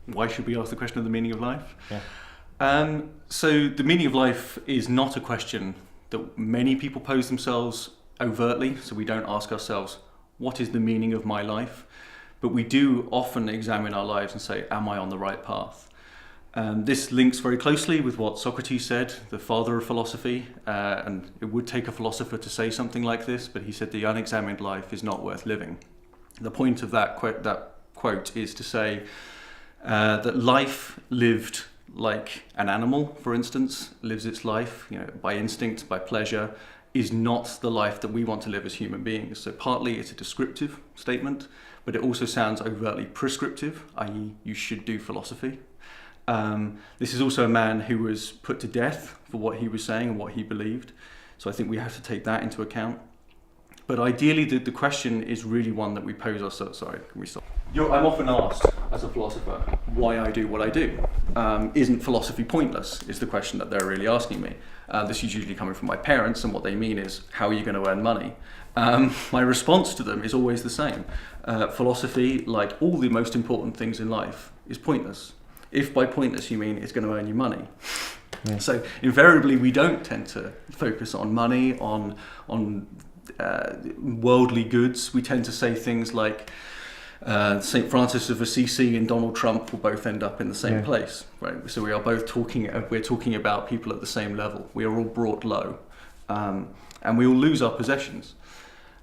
why should we ask the question of the meaning of life? Yeah. So the meaning of life is not a question that many people pose themselves overtly. So we don't ask ourselves, what is the meaning of my life? But we do often examine our lives and say, am I on the right path? This links very closely with what Socrates said, the father of philosophy, and it would take a philosopher to say something like this, but he said the unexamined life is not worth living. The point of that quote is to say that life lived like an animal, for instance, lives its life, by instinct, by pleasure, is not the life that we want to live as human beings. So partly it's a descriptive statement, but it also sounds overtly prescriptive, i.e. you should do philosophy. This is also a man who was put to death for what he was saying and what he believed. So I think we have to take that into account. But ideally, the question is really one that we pose ourselves. Sorry, can we stop? I'm often asked, as a philosopher, why I do what I do. Isn't philosophy pointless, is the question that they're really asking me. This is usually coming from my parents, and what they mean is, how are you going to earn money? My response to them is always the same. Philosophy, like all the most important things in life, is pointless. If by pointless you mean it's going to earn you money. Yeah. So invariably we don't tend to focus on money, on worldly goods. We tend to say things like St. Francis of Assisi and Donald Trump will both end up in the same place, right? So we are both we're talking about people at the same level. We are all brought low, and we all lose our possessions.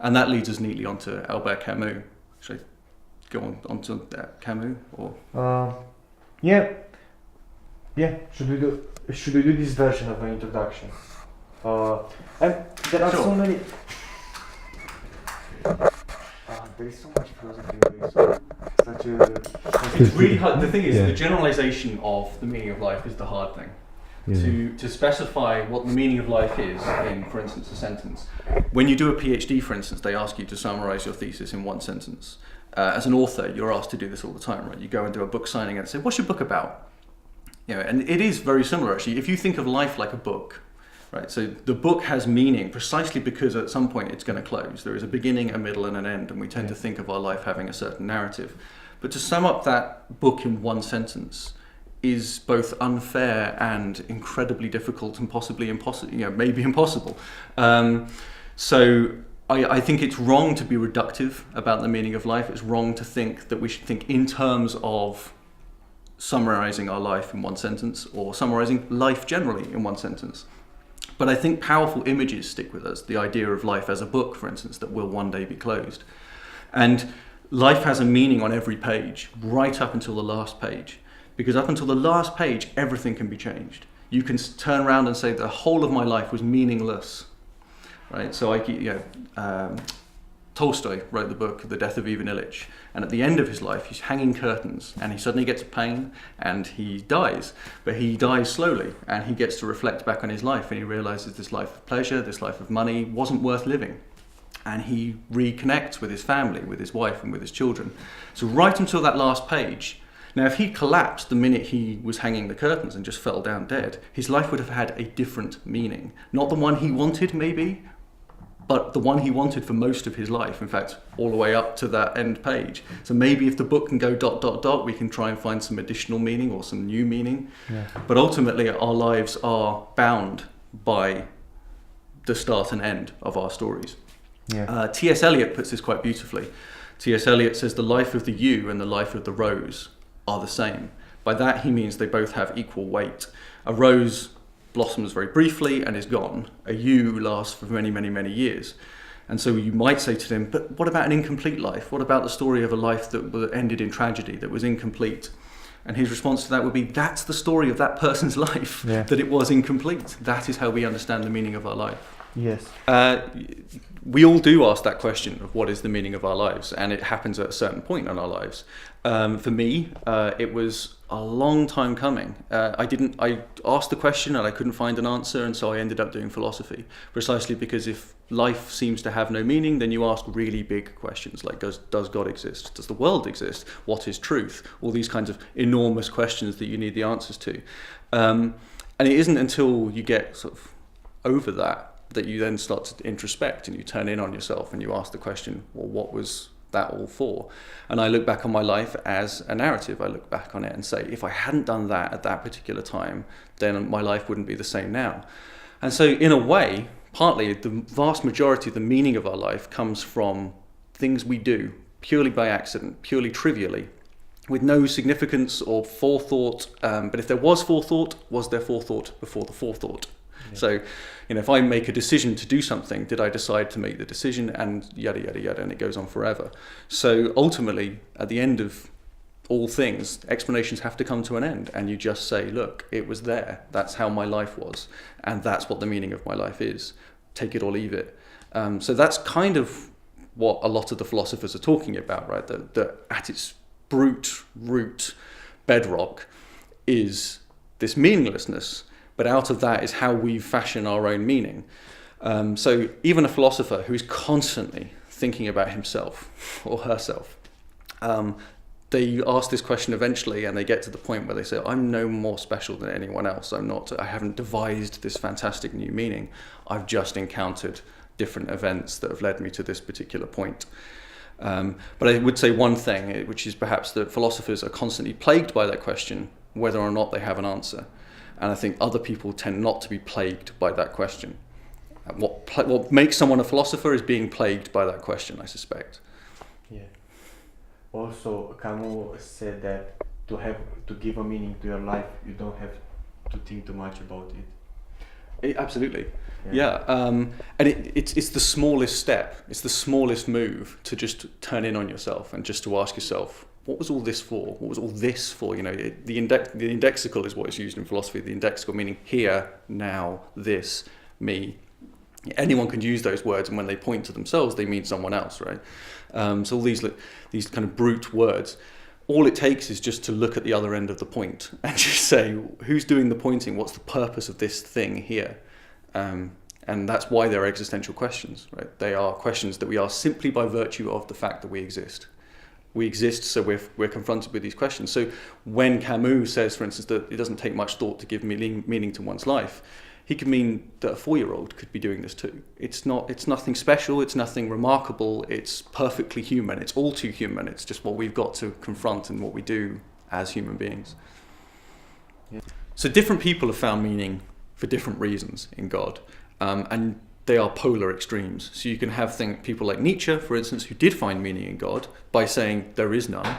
And that leads us neatly onto Albert Camus. Should I go on to Camus or? Yeah. Should we do this version of an introduction? And there are so many. There is so much philosophy. It's really hard. The thing is, the generalization of the meaning of life is the hard thing. Yeah. To specify what the meaning of life is in, for instance, a sentence. When you do a PhD, for instance, they ask you to summarize your thesis in one sentence. As an author, you're asked to do this all the time, right? You go and do a book signing and say, what's your book about? And it is very similar, actually. If you think of life like a book, right? So the book has meaning precisely because at some point it's going to close. There is a beginning, a middle, and an end, and we tend to think of our life having a certain narrative. But to sum up that book in one sentence is both unfair and incredibly difficult and possibly impossible, maybe impossible. So I think it's wrong to be reductive about the meaning of life. It's wrong to think that we should think in terms of summarizing our life in one sentence or summarizing life generally in one sentence. But I think powerful images stick with us. The idea of life as a book, for instance, that will one day be closed. And life has a meaning on every page, right up until the last page. Because up until the last page, everything can be changed. You can turn around and say the whole of my life was meaningless. Right, so Tolstoy wrote the book The Death of Ivan Ilyich, and at the end of his life he's hanging curtains and he suddenly gets pain and he dies, but he dies slowly and he gets to reflect back on his life and he realizes this life of pleasure, this life of money wasn't worth living, and he reconnects with his family, with his wife and with his children. So right until that last page, now if he collapsed the minute he was hanging the curtains and just fell down dead, his life would have had a different meaning, not the one he wanted maybe, but the one he wanted for most of his life, in fact, all the way up to that end page. So maybe if the book can go ... we can try and find some additional meaning or some new meaning. Yeah. But ultimately, our lives are bound by the start and end of our stories. Yeah. T.S. Eliot puts this quite beautifully. T.S. Eliot says the life of the yew and the life of the rose are the same. By that he means they both have equal weight. A rose blossoms very briefly and is gone. A yew lasts for many, many, many years. And so you might say to them, but what about an incomplete life? What about the story of a life that ended in tragedy, that was incomplete? And his response to that would be, that's the story of that person's life, that it was incomplete. That is how we understand the meaning of our life. Yes. We all do ask that question of what is the meaning of our lives, and it happens at a certain point in our lives. For me, it was a long time coming. I asked the question and I couldn't find an answer, and so I ended up doing philosophy, precisely because if life seems to have no meaning, then you ask really big questions like, does God exist? Does the world exist? What is truth? All these kinds of enormous questions that you need the answers to. And it isn't until you get sort of over that you then start to introspect and you turn in on yourself and you ask the question, well, what was that all for? And I look back on my life as a narrative. I look back on it and say, if I hadn't done that at that particular time, then my life wouldn't be the same now. And so in a way, partly the vast majority of the meaning of our life comes from things we do purely by accident, purely trivially, with no significance or forethought. But if there was forethought, was there forethought before the forethought? Yeah. So, if I make a decision to do something, did I decide to make the decision, and yada, yada, yada, and it goes on forever. So ultimately, at the end of all things, explanations have to come to an end, and you just say, look, it was there. That's how my life was, and that's what the meaning of my life is. Take it or leave it. So that's kind of what a lot of the philosophers are talking about, right? That at its brute root bedrock is this meaninglessness, but out of that is how we fashion our own meaning. So even a philosopher who is constantly thinking about himself or herself, they ask this question eventually, and they get to the point where they say, I'm no more special than anyone else. I haven't devised this fantastic new meaning. I've just encountered different events that have led me to this particular point. But I would say one thing, which is perhaps that philosophers are constantly plagued by that question, whether or not they have an answer. And I think other people tend not to be plagued by that question. What makes someone a philosopher is being plagued by that question, I suspect. Yeah. Also, Camus said that to give a meaning to your life, you don't have to think too much about it. Absolutely. Yeah. And it's the smallest step. It's the smallest move to just turn in on yourself and just to ask yourself, what was all this for? What was all this for? The indexical is what is used in philosophy. The indexical meaning here, now, this, me. Anyone can use those words, and when they point to themselves, they mean someone else, right? So all these kind of brute words, all it takes is just to look at the other end of the point and just say, who's doing the pointing? What's the purpose of this thing here? And that's why they're existential questions, right? They are questions that we ask simply by virtue of the fact that we exist. We exist, so we're confronted with these questions. So when Camus says, for instance, that it doesn't take much thought to give meaning to one's life, he could mean that a 4-year-old could be doing this too. It's nothing special, it's nothing remarkable, it's perfectly human, it's all too human, it's just what we've got to confront and what we do as human beings. Yeah. So different people have found meaning for different reasons in God, and they are polar extremes. So you can have people like Nietzsche, for instance, who did find meaning in God by saying there is none,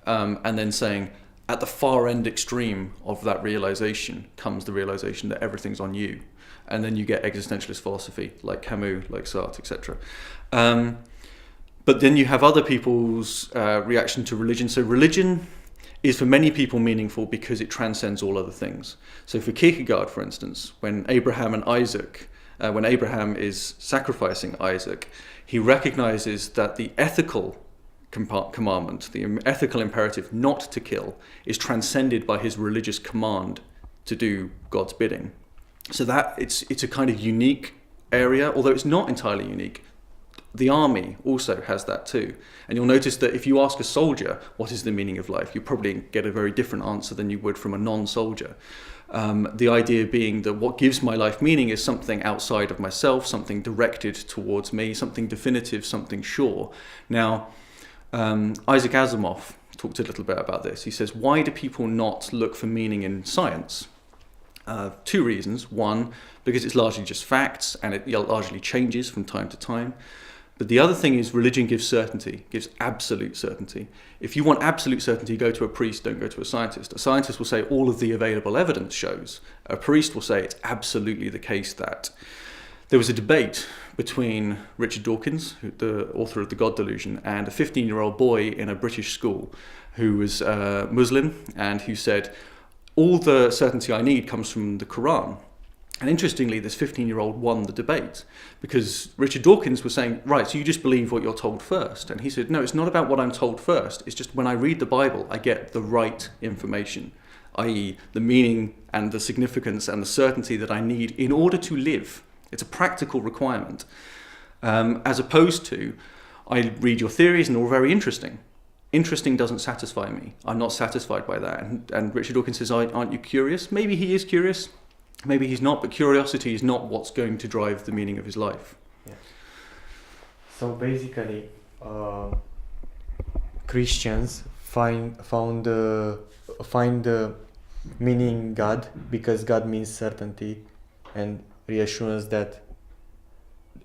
and then saying at the far end extreme of that realization comes the realization that everything's on you. And then you get existentialist philosophy like Camus, like Sartre, etc. But then you have other people's reaction to religion. So religion is for many people meaningful because it transcends all other things. So for Kierkegaard, for instance, when Abraham is sacrificing Isaac, he recognizes that the ethical commandment, the ethical imperative not to kill, is transcended by his religious command to do God's bidding. So that it's a kind of unique area, although it's not entirely unique. The army also has that too. And you'll notice that if you ask a soldier what is the meaning of life, you probably get a very different answer than you would from a non-soldier. The idea being that what gives my life meaning is something outside of myself, something directed towards me, something definitive, something sure. Now, Isaac Asimov talked a little bit about this. He says, why do people not look for meaning in science? 2 reasons. One, because it's largely just facts and it largely changes from time to time. But the other thing is religion gives certainty, gives absolute certainty. If you want absolute certainty, go to a priest, don't go to a scientist. A scientist will say all of the available evidence shows. A priest will say it's absolutely the case that. There was a debate between Richard Dawkins, the author of The God Delusion, and a 15-year-old boy in a British school who was Muslim and who said, all the certainty I need comes from the Quran. And interestingly, this 15-year-old won the debate because Richard Dawkins was saying, right, so you just believe what you're told first. And he said, no, it's not about what I'm told first. It's just when I read the Bible, I get the right information, i.e. the meaning and the significance and the certainty that I need in order to live. It's a practical requirement, as opposed to, I read your theories and they're all very interesting. Interesting doesn't satisfy me. I'm not satisfied by that. And Richard Dawkins says, aren't you curious? Maybe he is curious, maybe he's not, but curiosity is not what's going to drive the meaning of his life. Yeah. So basically, Christians find meaning in God because God means certainty and reassurance, that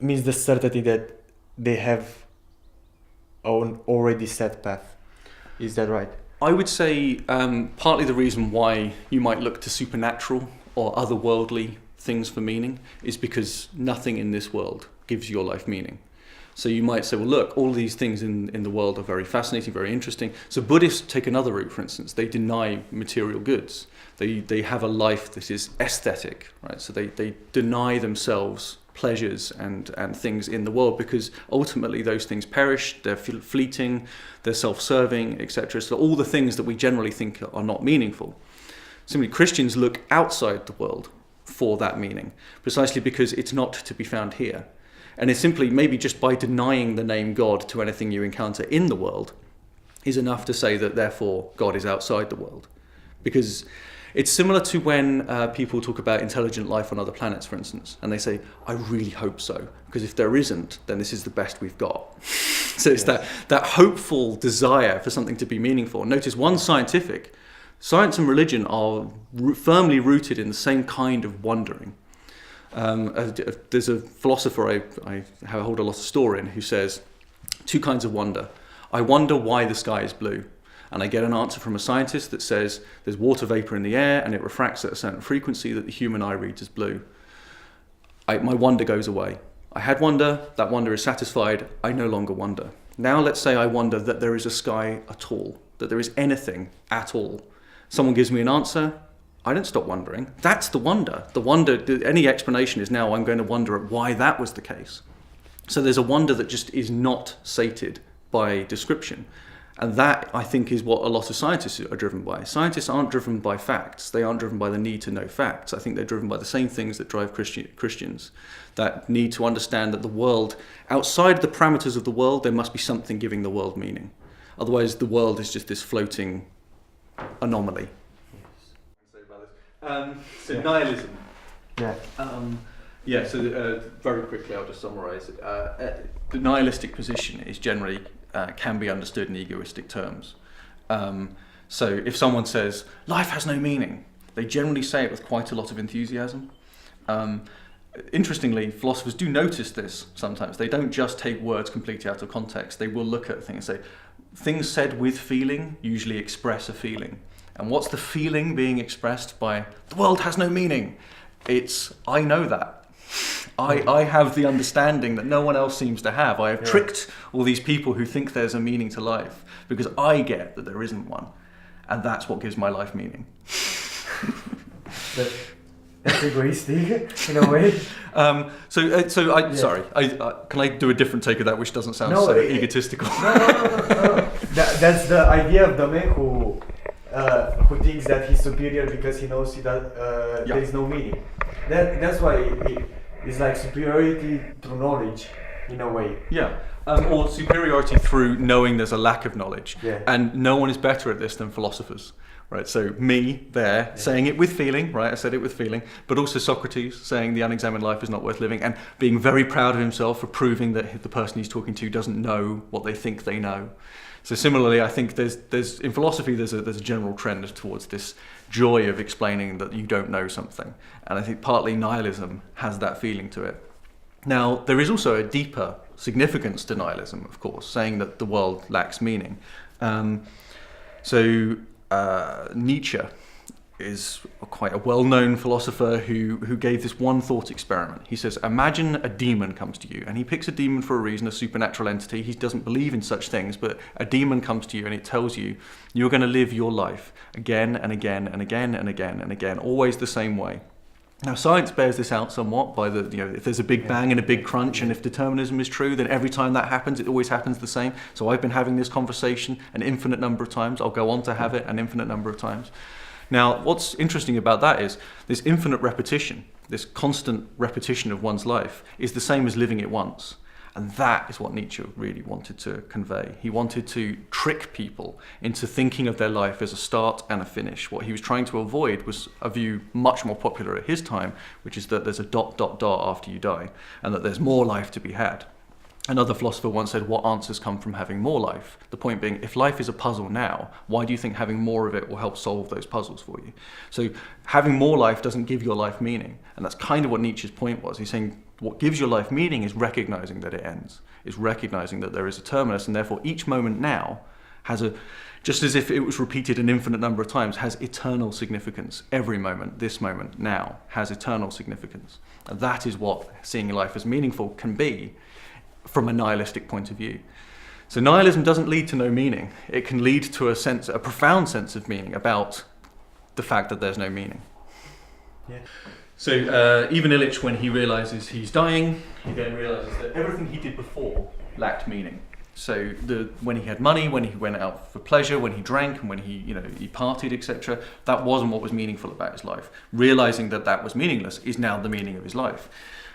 means the certainty that they have an already set path. Is that right? I would say partly the reason why you might look to supernatural or otherworldly things for meaning is because nothing in this world gives your life meaning. So you might say, well, look, all these things in the world are very fascinating, very interesting. So Buddhists take another route, for instance. They deny material goods. They have a life that is aesthetic, right? So they deny themselves pleasures and things in the world because ultimately those things perish, they're fleeting, they're self-serving, etc. So all the things that we generally think are not meaningful. Similarly, Christians look outside the world for that meaning, precisely because it's not to be found here. And it's simply, maybe just by denying the name God to anything you encounter in the world is enough to say that therefore God is outside the world. Because it's similar to when people talk about intelligent life on other planets, for instance, and they say, I really hope so, because if there isn't, then this is the best we've got. So it's that hopeful desire for something to be meaningful. Notice science and religion are firmly rooted in the same kind of wondering. There's a philosopher I hold a lot of store in who says, two kinds of wonder. I wonder why the sky is blue. And I get an answer from a scientist that says there's water vapor in the air and it refracts at a certain frequency that the human eye reads as blue. My wonder goes away. I had wonder, that wonder is satisfied, I no longer wonder. Now let's say I wonder that there is a sky at all, that there is anything at all. Someone gives me an answer, I don't stop wondering. That's the wonder. Any explanation is now I'm going to wonder at why that was the case. So there's a wonder that just is not sated by description. And that, I think, is what a lot of scientists are driven by. Scientists aren't driven by facts. They aren't driven by the need to know facts. I think they're driven by the same things that drive Christians. That need to understand that the world, outside the parameters of the world, there must be something giving the world meaning. Otherwise, the world is just this floating anomaly. Nihilism. Yeah. So very quickly, I'll just summarise it. The nihilistic position is generally can be understood in egoistic terms. So if someone says, life has no meaning, they generally say it with quite a lot of enthusiasm. Interestingly, philosophers do notice this sometimes. They don't just take words completely out of context. They will look at things and say, things said with feeling usually express a feeling. And what's the feeling being expressed by, the world has no meaning? It's, I know that. I have the understanding that no one else seems to have. I have tricked all these people who think there's a meaning to life because I get that there isn't one. And that's what gives my life meaning. That's egoistic in a way. Sorry, can I do a different take of that which doesn't sound egotistical? No. That's the idea of the man who thinks that he's superior because he knows that there is no meaning. That's why it's like superiority through knowledge, in a way. Yeah, or superiority through knowing there's a lack of knowledge. Yeah. And no one is better at this than philosophers. Right, so me there saying it with feeling, right? I said it with feeling, but also Socrates saying the unexamined life is not worth living, and being very proud of himself for proving that the person he's talking to doesn't know what they think they know. So similarly, I think there's in philosophy there's a general trend towards this joy of explaining that you don't know something, and I think partly nihilism has that feeling to it. Now there is also a deeper significance to nihilism, of course, saying that the world lacks meaning. Nietzsche is quite a well-known philosopher who gave this one thought experiment. He says, imagine a demon comes to you, and he picks a demon for a reason, a supernatural entity. He doesn't believe in such things, but a demon comes to you and it tells you you're going to live your life again and again and again and again and again, always the same way. Now, science bears this out somewhat by if there's a big bang and a big crunch, and if determinism is true, then every time that happens, it always happens the same. So I've been having this conversation an infinite number of times. I'll go on to have it an infinite number of times. Now, what's interesting about that is this infinite repetition, this constant repetition of one's life is the same as living it once. And that is what Nietzsche really wanted to convey. He wanted to trick people into thinking of their life as a start and a finish. What he was trying to avoid was a view much more popular at his time, which is that there's a ... after you die, and that there's more life to be had. Another philosopher once said, what answers come from having more life? The point being, if life is a puzzle now, why do you think having more of it will help solve those puzzles for you? So having more life doesn't give your life meaning. And that's kind of what Nietzsche's point was. He's saying what gives your life meaning is recognizing that it ends, is recognizing that there is a terminus, and therefore each moment now has just as if it was repeated an infinite number of times, has eternal significance. Every moment, this moment, now, has eternal significance. And that is what seeing life as meaningful can be from a nihilistic point of view. So nihilism doesn't lead to no meaning. It can lead to a profound sense of meaning about the fact that there's no meaning. Yeah. So Ivan Illich, when he realizes he's dying, he then realizes that everything he did before lacked meaning. So when he had money, when he went out for pleasure, when he drank, and when he partied, etc., that wasn't what was meaningful about his life. Realizing that that was meaningless is now the meaning of his life.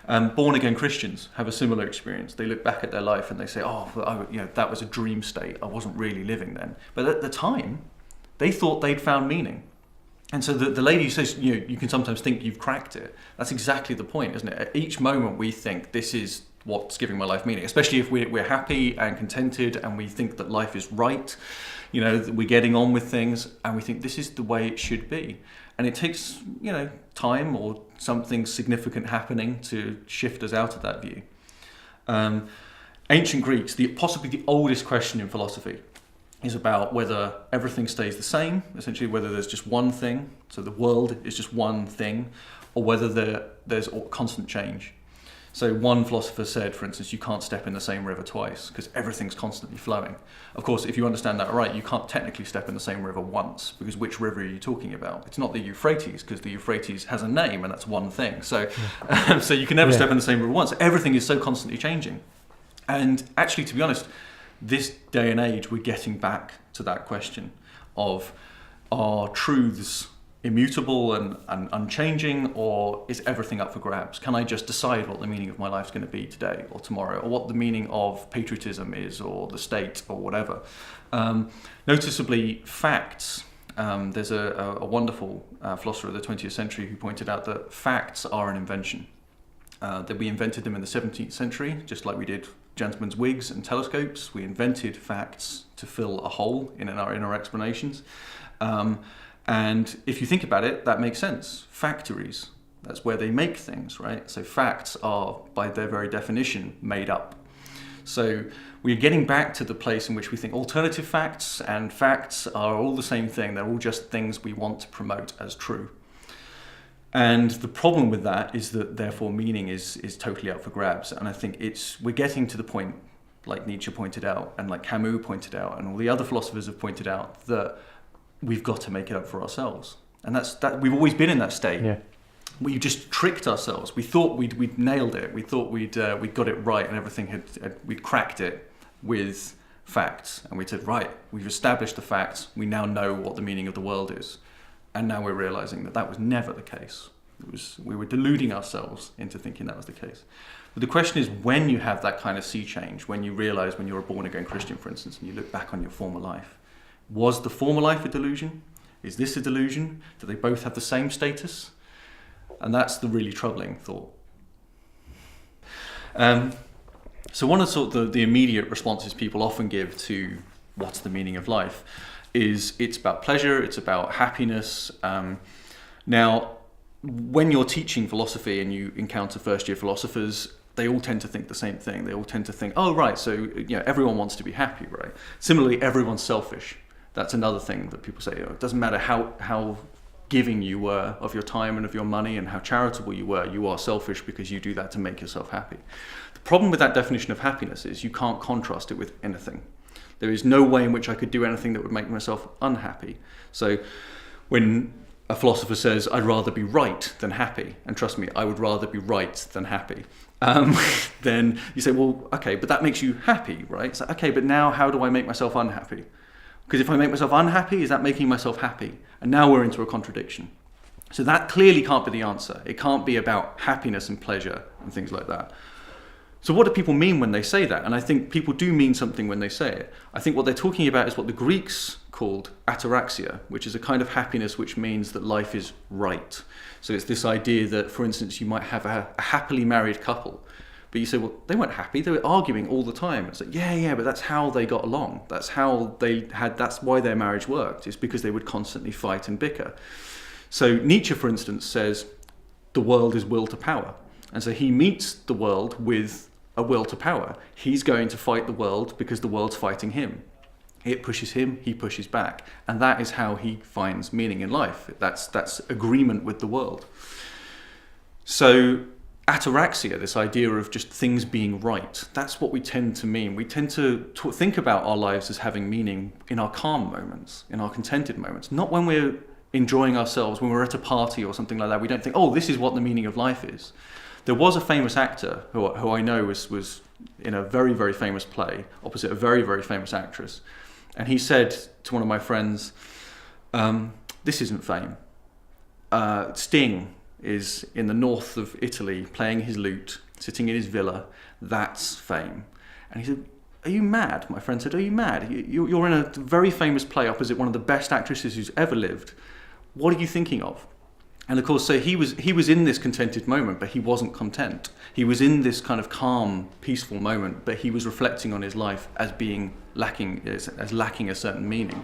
Born-again Christians have a similar experience. They look back at their life and they say, that was a dream state. I wasn't really living then. But at the time, they thought they'd found meaning. And so the lady who says, you can sometimes think you've cracked it, that's exactly the point, isn't it? At each moment we think this is what's giving my life meaning, especially if we're happy and contented and we think that life is right, that we're getting on with things and we think this is the way it should be. And it takes, time or something significant happening to shift us out of that view. Ancient Greeks, possibly the oldest question in philosophy, is about whether everything stays the same, essentially whether there's just one thing, so the world is just one thing, or whether there's constant change. So one philosopher said, for instance, you can't step in the same river twice because everything's constantly flowing. Of course, if you understand that right, you can't technically step in the same river once, because which river are you talking about? It's not the Euphrates, because the Euphrates has a name and that's one thing. So, so you can never step in the same river once. Everything is so constantly changing. And actually, to be honest, this day and age, we're getting back to that question of, are truths immutable and unchanging, or is everything up for grabs? Can I just decide what the meaning of my life is going to be today or tomorrow, or what the meaning of patriotism is, or the state, or whatever? Noticeably, facts. There's a wonderful philosopher of the 20th century who pointed out that facts are an invention. That we invented them in the 17th century, just like we did gentlemen's wigs and telescopes. We invented facts to fill a hole in our explanations. And if you think about it, that makes sense. Factories, that's where they make things, right? So facts are, by their very definition, made up. So we're getting back to the place in which we think alternative facts and facts are all the same thing. They're all just things we want to promote as true. And the problem with that is that, therefore, meaning is totally up for grabs. And I think we're getting to the point, like Nietzsche pointed out, and like Camus pointed out, and all the other philosophers have pointed out, that we've got to make it up for ourselves. And that we've always been in that state. Yeah. We just tricked ourselves. We thought we'd nailed it. We thought we'd got it right, and everything we'd cracked it with facts. And we said, right, we've established the facts. We now know what the meaning of the world is. And now we're realizing that was never the case. We were deluding ourselves into thinking that was the case. But the question is, when you have that kind of sea change, when you realize, when you're a born-again Christian, for instance, and you look back on your former life, was the former life a delusion? Is this a delusion? Do they both have the same status? And that's the really troubling thought. So one of the immediate responses people often give to what's the meaning of life is it's about pleasure, it's about happiness. Now, when you're teaching philosophy and you encounter first-year philosophers, they all tend to think the same thing. They all tend to think, oh, right, so everyone wants to be happy, right? Similarly, everyone's selfish. That's another thing that people say. It doesn't matter how giving you were of your time and of your money and how charitable you were, you are selfish because you do that to make yourself happy. The problem with that definition of happiness is you can't contrast it with anything. There is no way in which I could do anything that would make myself unhappy. So when a philosopher says, I'd rather be right than happy, and trust me, I would rather be right than happy, then you say, well, okay, but that makes you happy, right? So, okay, but now how do I make myself unhappy? Because if I make myself unhappy, is that making myself happy? And now we're into a contradiction. So that clearly can't be the answer. It can't be about happiness and pleasure and things like that. So what do people mean when they say that? And I think people do mean something when they say it. I think what they're talking about is what the Greeks called ataraxia, which is a kind of happiness which means that life is right. So it's this idea that, for instance, you might have a happily married couple, But you say, well, they weren't happy. They were arguing all the time. It's like, yeah, but that's how they got along. That's why their marriage worked. It's because they would constantly fight and bicker. So Nietzsche, for instance, says the world is will to power. And so he meets the world with a will to power. He's going to fight the world because the world's fighting him. It pushes him, he pushes back. And that is how he finds meaning in life. That's agreement with the world. So ataraxia, this idea of just things being right, that's what we tend to mean. We tend to think about our lives as having meaning in our calm moments, in our contented moments, not when we're enjoying ourselves, when we're at a party or something like that. We don't think, oh, this is what the meaning of life is. There was a famous actor who I know was in a very, very famous play opposite a very, very famous actress. And he said to one of my friends, this isn't fame. Sting is in the north of Italy playing his lute, sitting in his villa. That's fame. And he said, are you mad? My friend said, are you mad? You're in a very famous play opposite one of the best actresses who's ever lived. What are you thinking of? And of course, so he was in this contented moment, but he wasn't content. He was in this kind of calm, peaceful moment, but he was reflecting on his life as being lacking a certain meaning.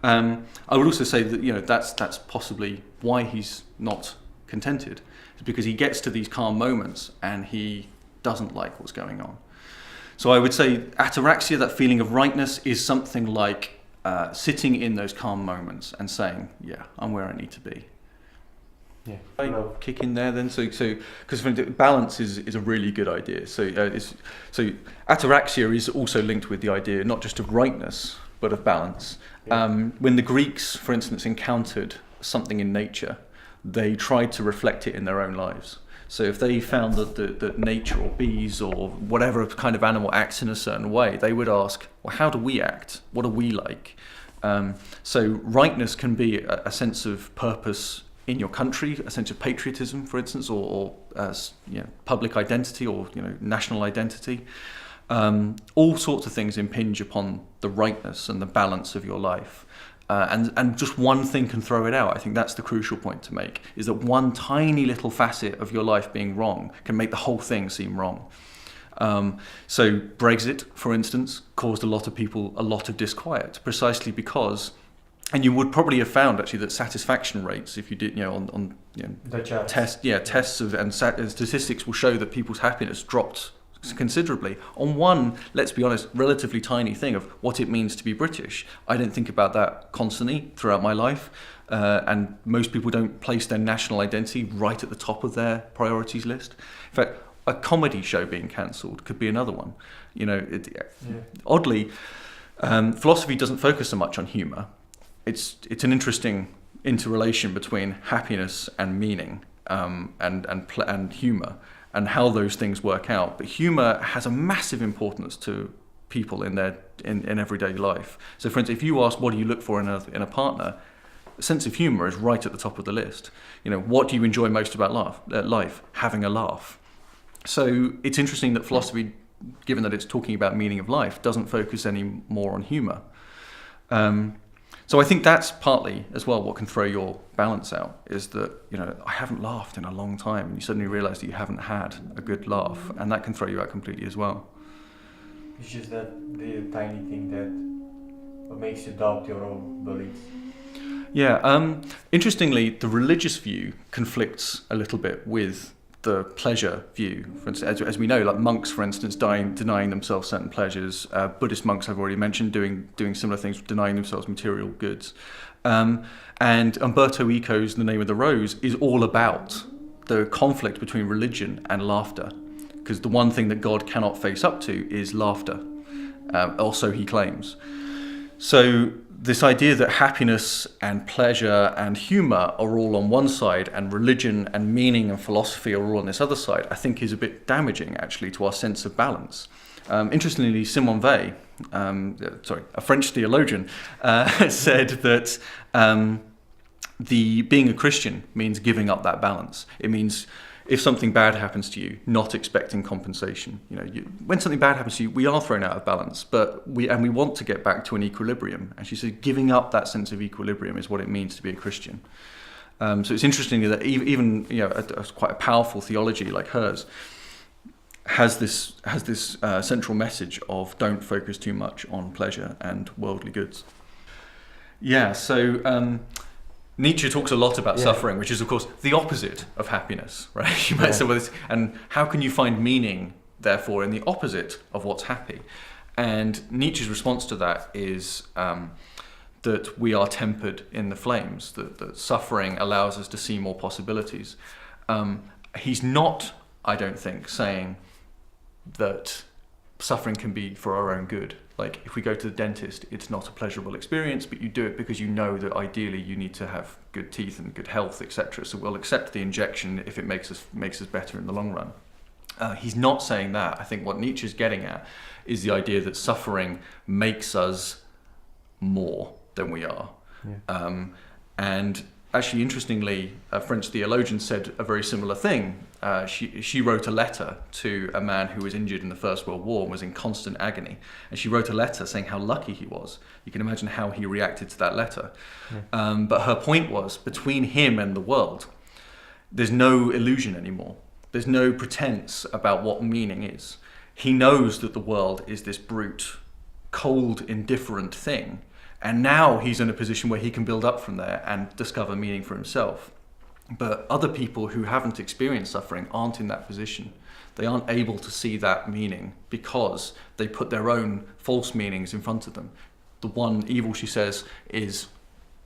I would also say that that's possibly why he's not contented. It's because he gets to these calm moments and he doesn't like what's going on. So I would say ataraxia, that feeling of rightness, is something like sitting in those calm moments and saying, yeah, I'm where I need to be. Yeah. I kick in there then, so because balance is a really good idea. So ataraxia is also linked with the idea not just of rightness but of balance. Yeah. When the Greeks, for instance, encountered something in nature, they tried to reflect it in their own lives. So if they found that nature or bees or whatever kind of animal acts in a certain way, they would ask, well, how do we act? What are we like? So rightness can be a sense of purpose in your country, a sense of patriotism, for instance, or public identity or national identity. All sorts of things impinge upon the rightness and the balance of your life. And just one thing can throw it out. I think that's the crucial point to make, is that one tiny little facet of your life being wrong can make the whole thing seem wrong. So Brexit, for instance, caused a lot of people a lot of disquiet, precisely because, and you would probably have found actually that satisfaction rates, if you did, on tests and statistics will show that people's happiness dropped considerably on one, let's be honest, relatively tiny thing of what it means to be British. I don't think about that constantly throughout my life, and most people don't place their national identity right at the top of their priorities list. In fact, a comedy show being cancelled could be another one. Oddly, philosophy doesn't focus so much on humour. It's an interesting interrelation between happiness and meaning, and humour, and how those things work out. But humour has a massive importance to people in everyday life. So, for instance, if you ask what do you look for in a partner, a sense of humour is right at the top of the list. What do you enjoy most about life? Having a laugh. So it's interesting that philosophy, given that it's talking about meaning of life, doesn't focus any more on humour. So I think that's partly as well what can throw your balance out, is that, I haven't laughed in a long time, and you suddenly realise that you haven't had a good laugh, and that can throw you out completely as well. It's just that the tiny thing that makes you doubt your own beliefs. Yeah, interestingly, the religious view conflicts a little bit with the pleasure view. For instance, as we know, like monks, for instance, denying themselves certain pleasures. Buddhist monks, I've already mentioned, doing similar things, denying themselves material goods. And Umberto Eco's The Name of the Rose is all about the conflict between religion and laughter, because the one thing that God cannot face up to is laughter. Also, he claims. So this idea that happiness and pleasure and humour are all on one side, and religion and meaning and philosophy are all on this other side, I think is a bit damaging actually to our sense of balance. Interestingly, Simone Weil, a French theologian, said that being a Christian means giving up that balance. It means if something bad happens to you, not expecting compensation. When something bad happens to you, we are thrown out of balance, but we want to get back to an equilibrium. And she said, giving up that sense of equilibrium is what it means to be a Christian. So it's interesting that even quite a powerful theology like hers has this central message of don't focus too much on pleasure and worldly goods. Yeah, so Nietzsche talks a lot about suffering, which is of course the opposite of happiness, right? You might say, well, and how can you find meaning, therefore, in the opposite of what's happy? And Nietzsche's response to that is that we are tempered in the flames, that suffering allows us to see more possibilities. He's not, I don't think, saying that suffering can be for our own good. Like, if we go to the dentist, it's not a pleasurable experience, but you do it because you know that ideally you need to have good teeth and good health, etc. So we'll accept the injection if it makes us better in the long run. He's not saying that. I think what Nietzsche's getting at is the idea that suffering makes us more than we are. Yeah. And actually, interestingly, a French theologian said a very similar thing. She wrote a letter to a man who was injured in the First World War and was in constant agony. And she wrote a letter saying how lucky he was. You can imagine how he reacted to that letter. Yeah. But her point was, between him and the world, there's no illusion anymore. There's no pretense about what meaning is. He knows that the world is this brute, cold, indifferent thing. And now he's in a position where he can build up from there and discover meaning for himself. But other people who haven't experienced suffering aren't in that position. They aren't able to see that meaning because they put their own false meanings in front of them. The one evil, she says, is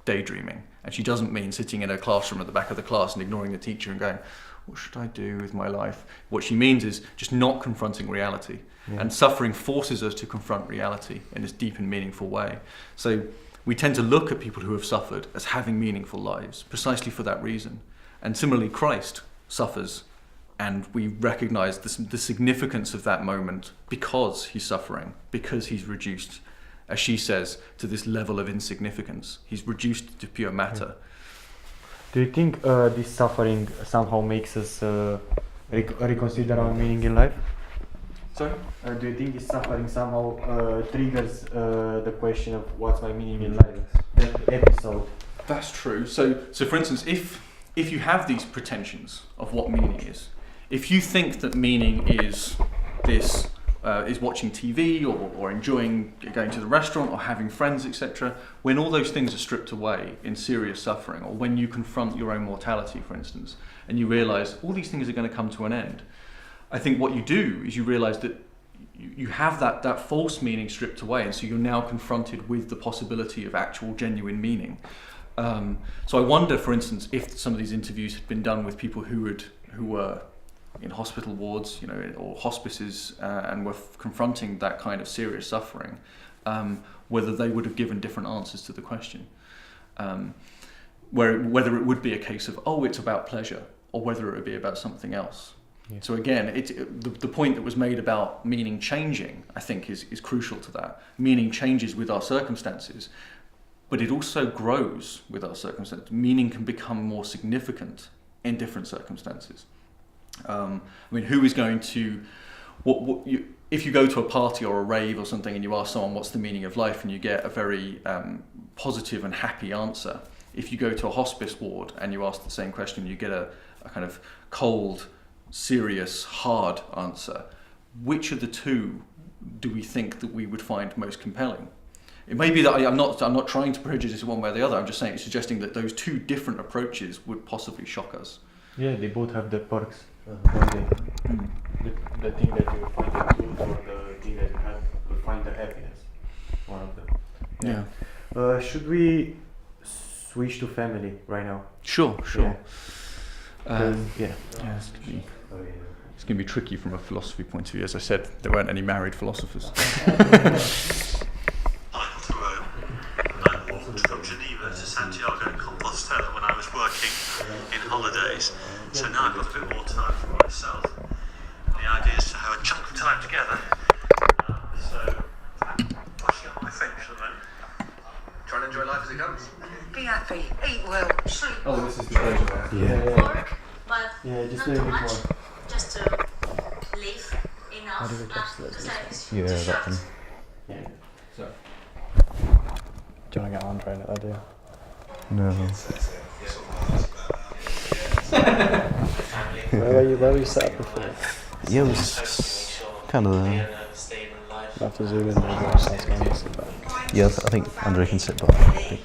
daydreaming. And she doesn't mean sitting in a classroom at the back of the class and ignoring the teacher and going, what should I do with my life? What she means is just not confronting reality. Yeah. And suffering forces us to confront reality in this deep and meaningful way. So we tend to look at people who have suffered as having meaningful lives, precisely for that reason. And similarly, Christ suffers, and we recognize the significance of that moment because he's suffering, because he's reduced, as she says, to this level of insignificance. He's reduced to pure matter. Do you think this suffering somehow makes us reconsider our meaning in life? Sorry? Do you think this suffering somehow triggers the question of what's my meaning in life? That episode. That's true. So for instance, if you have these pretensions of what meaning is, if you think that meaning is this, is watching TV or enjoying going to the restaurant or having friends, etc., when all those things are stripped away in serious suffering, or when you confront your own mortality, for instance, and you realize all these things are going to come to an end, I think what you do is you realize that you have that false meaning stripped away, and so you're now confronted with the possibility of actual genuine meaning. So I wonder, for instance, if some of these interviews had been done with people who were in hospital wards, or hospices, and were confronting that kind of serious suffering, whether they would have given different answers to the question. Whether it would be a case of, it's about pleasure, or whether it would be about something else. Yeah. So again, the point that was made about meaning changing, I think, is crucial to that. Meaning changes with our circumstances, but it also grows with our circumstances. Meaning can become more significant in different circumstances. Who is going to... if you go to a party or a rave or something and you ask someone what's the meaning of life and you get a very positive and happy answer, if you go to a hospice ward and you ask the same question, you get a kind of cold, serious, hard answer. Which of the two do we think that we would find most compelling? It may be that I'm not trying to prejudice one way or the other. I'm just suggesting that those two different approaches would possibly shock us. Yeah, they both have the perks. The thing that you find the truth, or the thing that you find the happiness. One of them. Yeah. Should we switch to family right now? Sure. Yeah. It's going to be tricky from a philosophy point of view. As I said, there weren't any married philosophers. I walked from Geneva to Santiago de Compostela when I was working in holidays. So now I've got a bit more time for myself. The idea is to have a chunk of time together. So, brushing up my French at the moment. Trying to enjoy life as it comes. Be happy, eat well, sleep. Oh, this is the version. Yeah. Work, but just not a too bit much. more. Just to live enough. Yeah, that one. Yeah. So. Do you want to get Andre at that deal? No. Where were you set up before? Yeah, it was kind of there. I'll have to zoom in there. But that's nice. Yeah, I think Andre can sit back. I think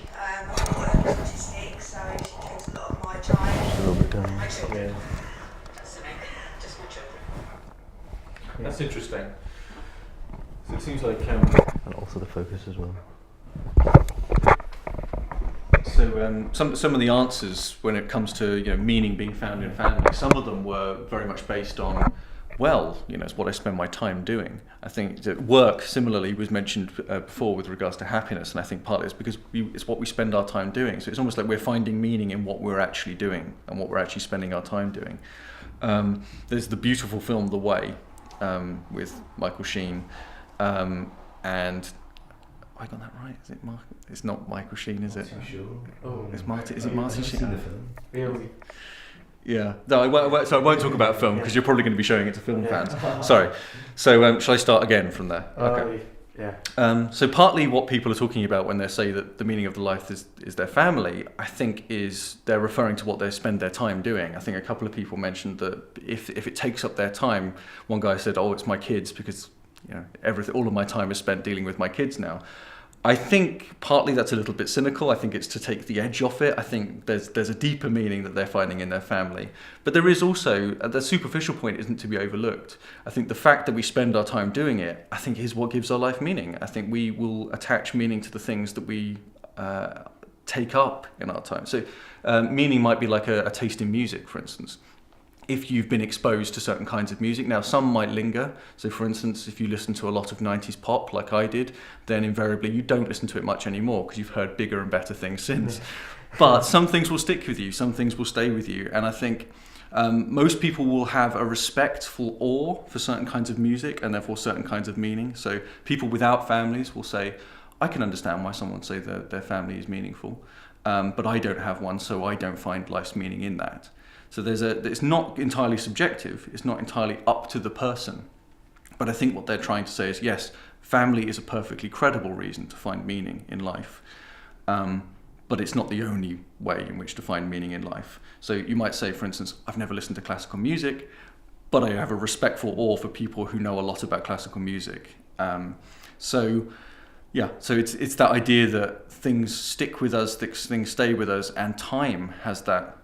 a little bit down. Yeah. That's interesting. So it seems like And also the focus as well. some of the answers when it comes to meaning being found in family, some of them were very much based on, well, it's what I spend my time doing. I think that work similarly was mentioned before with regards to happiness, and I think partly it's because it's what we spend our time doing. So it's almost like we're finding meaning in what we're actually doing and what we're actually spending our time doing. There's the beautiful film The Way with Michael Sheen, and have I got that right? Is it Mark? It's not Michael Sheen, is it? Sure. Oh, Is it Martin Sheen? Really? Yeah. No, so I won't talk about film because you're probably going to be showing it to film fans. Sorry. So shall I start again from there? Okay. Yeah. So partly what people are talking about when they say that the meaning of the life is their family, I think is they're referring to what they spend their time doing. I think a couple of people mentioned that if it takes up their time, one guy said, "Oh, it's my kids because all of my time is spent dealing with my kids now." I think partly that's a little bit cynical. I think it's to take the edge off it. I think there's a deeper meaning that they're finding in their family. But there is also, the superficial point isn't to be overlooked. I think the fact that we spend our time doing it, I think is what gives our life meaning. I think we will attach meaning to the things that we take up in our time. So meaning might be like a taste in music, for instance. If you've been exposed to certain kinds of music. Now, some might linger. So, for instance, if you listen to a lot of 90s pop, like I did, then invariably you don't listen to it much anymore because you've heard bigger and better things since. But some things will stick with you. Some things will stay with you. And I think most people will have a respectful awe for certain kinds of music and therefore certain kinds of meaning. So people without families will say, I can understand why someone say that their family is meaningful, but I don't have one, so I don't find life's meaning in that. So it's not entirely subjective, it's not entirely up to the person. But I think what they're trying to say is, yes, family is a perfectly credible reason to find meaning in life. But it's not the only way in which to find meaning in life. So you might say, for instance, I've never listened to classical music, but I have a respectful awe for people who know a lot about classical music. So it's that idea that things stick with us, things stay with us, and time has that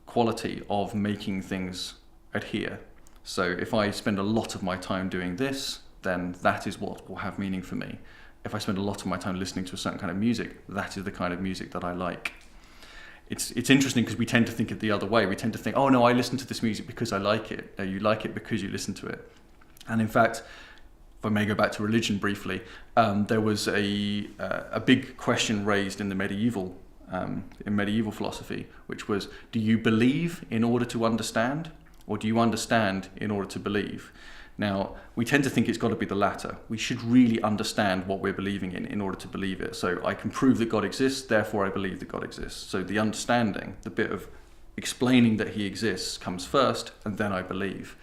quality of making things adhere. So if I spend a lot of my time doing this, then that is what will have meaning for me. If I spend a lot of my time listening to a certain kind of music, that is the kind of music that I like. It's interesting because we tend to think it the other way. We tend to think, oh no, I listen to this music because I like it. You like it because you listen to it. And in fact, if I may go back to religion briefly, there was a big question raised in the medieval philosophy, which was, do you believe in order to understand, or do you understand in order to believe? Now, we tend to think it's got to be the latter. We should really understand what we're believing in order to believe it. So I can prove that God exists, therefore I believe that God exists. So the understanding, the bit of explaining that he exists comes first, and then I believe.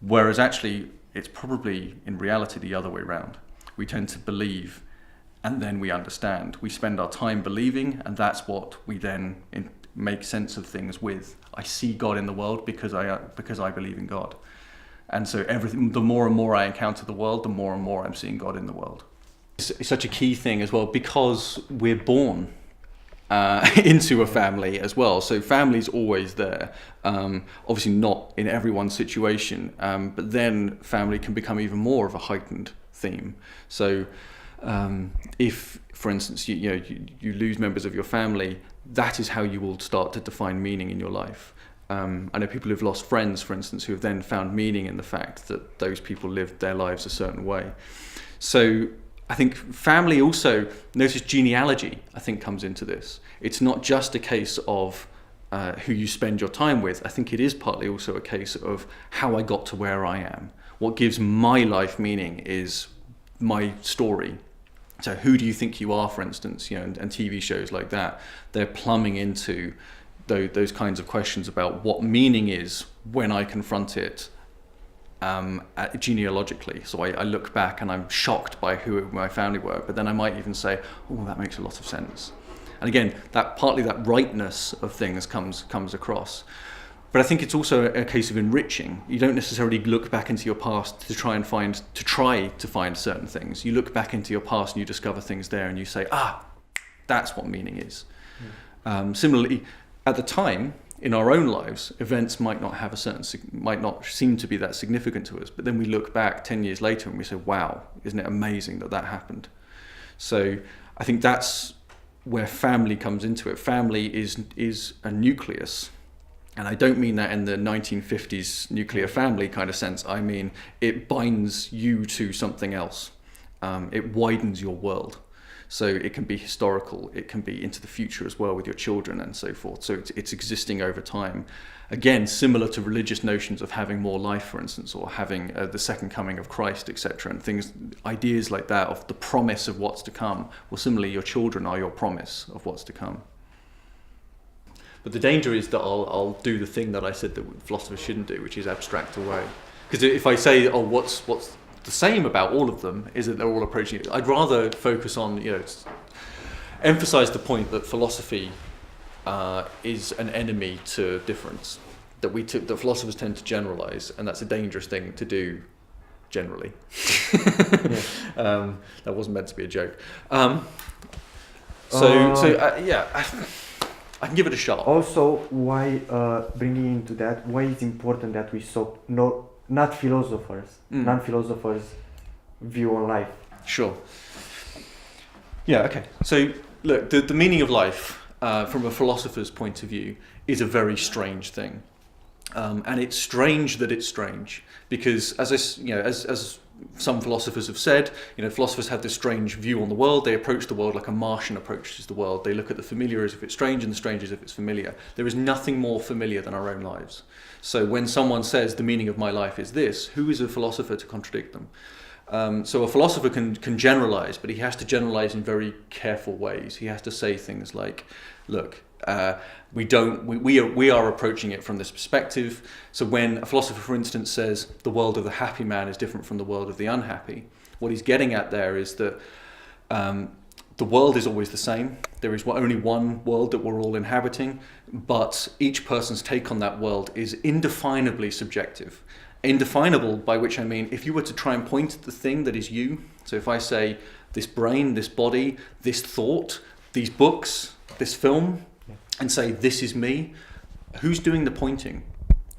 Whereas actually, it's probably in reality the other way around. We tend to believe and then we understand. We spend our time believing, and that's what we then make sense of things with. I see God in the world because I believe in God. And so the more and more I encounter the world, the more and more I'm seeing God in the world. It's such a key thing as well because we're born into a family as well. So family's always there. Obviously not in everyone's situation, but then family can become even more of a heightened theme. So if, for instance, you lose members of your family, that is how you will start to define meaning in your life. I know people who've lost friends, for instance, who have then found meaning in the fact that those people lived their lives a certain way. So I think family also, notice genealogy, I think, comes into this. It's not just a case of who you spend your time with. I think it is partly also a case of how I got to where I am. What gives my life meaning is my story. So who do you think you are, for instance, and TV shows like that, they're plumbing into those kinds of questions about what meaning is when I confront it genealogically. So I look back and I'm shocked by who my family were, but then I might even say, oh, that makes a lot of sense. And again, partly that rightness of things comes across. But I think it's also a case of enriching. You don't necessarily look back into your past to try to find certain things. You look back into your past and you discover things there, and you say, that's what meaning is. Similarly, at the time in our own lives, events might not seem to be that significant to us, but then we look back 10 years later and we say, wow, isn't it amazing that happened? So I think that's where family comes into it. Family is a nucleus. And I don't mean that in the 1950s nuclear family kind of sense. I mean, it binds you to something else. It widens your world. So it can be historical, it can be into the future as well with your children and so forth. So it's existing over time. Again, similar to religious notions of having more life, for instance, or having the second coming of Christ, etc. And things, ideas like that of the promise of what's to come. Well, similarly, your children are your promise of what's to come. But the danger is that I'll do the thing that I said that philosophers shouldn't do, which is abstract away. Because if I say, what's the same about all of them is that they're all approaching it. I'd rather focus on, emphasize the point that philosophy is an enemy to difference. That philosophers tend to generalize, and that's a dangerous thing to do generally. That wasn't meant to be a joke. I can give it a shot. Also, why bringing into that? Why it's important that we not philosophers, non-philosophers view on life. Sure. Yeah. Okay. So look, the meaning of life, from a philosopher's point of view, is a very strange thing, and it's strange that it's strange because, as some philosophers have said, philosophers have this strange view on the world. They approach the world like a Martian approaches the world. They look at the familiar as if it's strange and the strange as if it's familiar. There is nothing more familiar than our own lives. So when someone says the meaning of my life is this, who is a philosopher to contradict them? So a philosopher can generalize, but he has to generalize in very careful ways. He has to say things like, look, we are approaching it from this perspective. So when a philosopher, for instance, says the world of the happy man is different from the world of the unhappy, what he's getting at there is that the world is always the same. There is only one world that we're all inhabiting, but each person's take on that world is indefinably subjective. Indefinable, by which I mean, if you were to try and point at the thing that is you, so if I say this brain, this body, this thought, these books, this film, and say this is me, who's doing the pointing?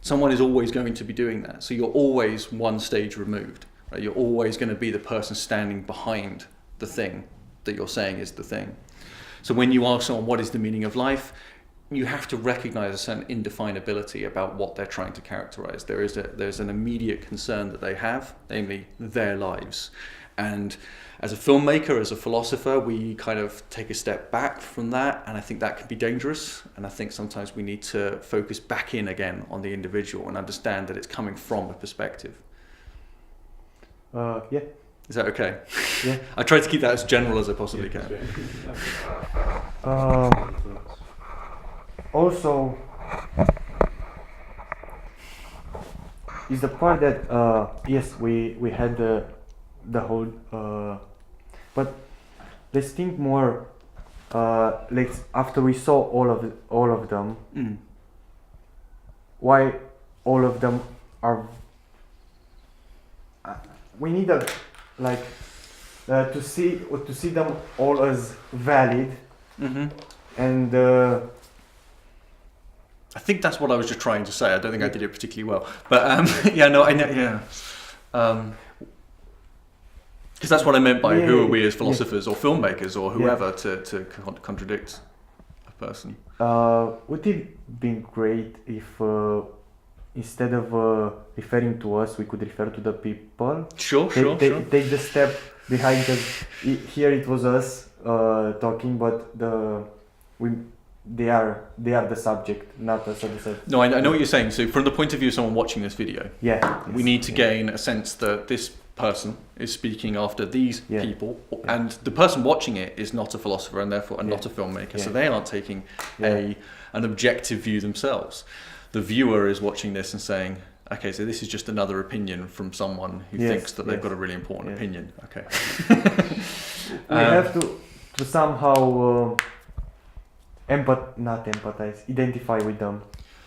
Someone is always going to be doing that. So you're always one stage removed. Right? You're always going to be the person standing behind the thing that you're saying is the thing. So when you ask someone what is the meaning of life, you have to recognize a certain indefinability about what they're trying to characterize. There's an immediate concern that they have, namely their lives. And as a filmmaker, as a philosopher, we kind of take a step back from that, and I think that can be dangerous. And I think sometimes we need to focus back in again on the individual and understand that it's coming from a perspective. Yeah. Is that okay? Yeah. I try to keep that as general as I possibly can. Also, is the part that yes, we had the whole, but let's think more. After we saw all of them, why all of them are. We need to see them all as valid, and. I think that's what I was just trying to say. I don't think I did it particularly well, but yeah, no, I know, yeah, because that's what I meant by who are we as philosophers or filmmakers or whoever to contradict a person. Would it be great if instead of referring to us, we could refer to the people? Sure. Take the step behind, because here it was us talking, but they are the subject, not us. No, I know what you're saying. So from the point of view of someone watching this video, we need to gain a sense that this person is speaking after these people, and the person watching it is not a philosopher and therefore not a filmmaker, so they aren't taking an objective view themselves. The viewer is watching this and saying, okay, so this is just another opinion from someone who thinks that they've got a really important opinion. Okay. We have to somehow not empathize, identify with them.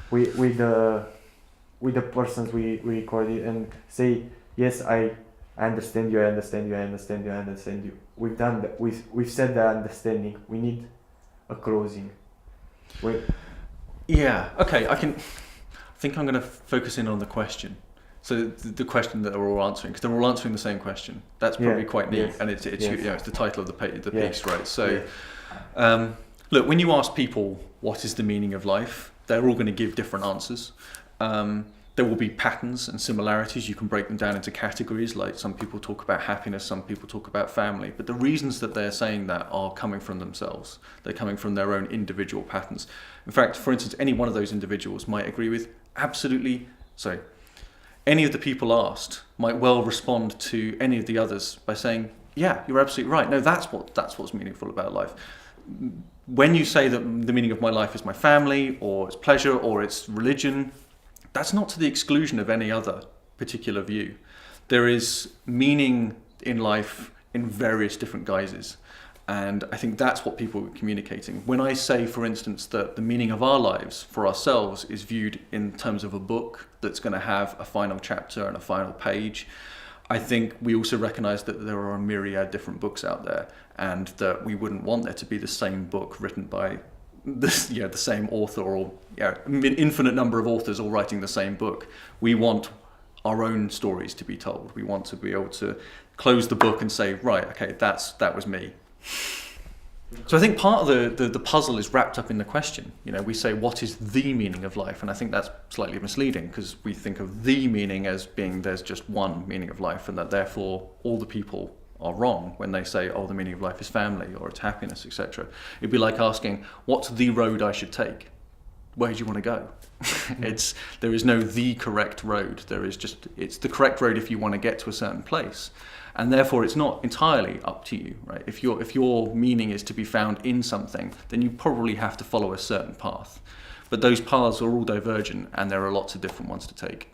with the persons we recorded and say, yes, I understand you, I understand you, I understand you, I understand you. We've done that. We've said the understanding. We need a closing. Yeah. Okay. I think I'm going to focus in on the question. So the question that they're all answering, because they're all answering the same question. That's probably quite neat, and it's it's the title of the piece, right? So, look, when you ask people what is the meaning of life, they're all going to give different answers. There will be patterns and similarities. You can break them down into categories, like some people talk about happiness, some people talk about family. But the reasons that they're saying that are coming from themselves. They're coming from their own individual patterns. In fact, for instance, any one of those individuals might agree with any of the people asked might well respond to any of the others by saying, yeah, you're absolutely right. No, that's what's meaningful about life. When you say that the meaning of my life is my family, or it's pleasure, or it's religion, that's not to the exclusion of any other particular view. There is meaning in life in various different guises. And I think that's what people are communicating. When I say, for instance, that the meaning of our lives for ourselves is viewed in terms of a book that's going to have a final chapter and a final page, I think we also recognize that there are a myriad different books out there, and that we wouldn't want there to be the same book written by the same author, or an infinite number of authors all writing the same book. We want our own stories to be told. We want to be able to close the book and say, right, okay, that was me. So I think part of the puzzle is wrapped up in the question. We say, what is the meaning of life? And I think that's slightly misleading, because we think of the meaning as being there's just one meaning of life, and that therefore all the people are wrong when they say, oh, the meaning of life is family, or it's happiness, etc. It'd be like asking, what's the road I should take? Where do you want to go? There is no the correct road. It's the correct road if you want to get to a certain place. And therefore, it's not entirely up to you, right? If your meaning is to be found in something, then you probably have to follow a certain path. But those paths are all divergent, and there are lots of different ones to take.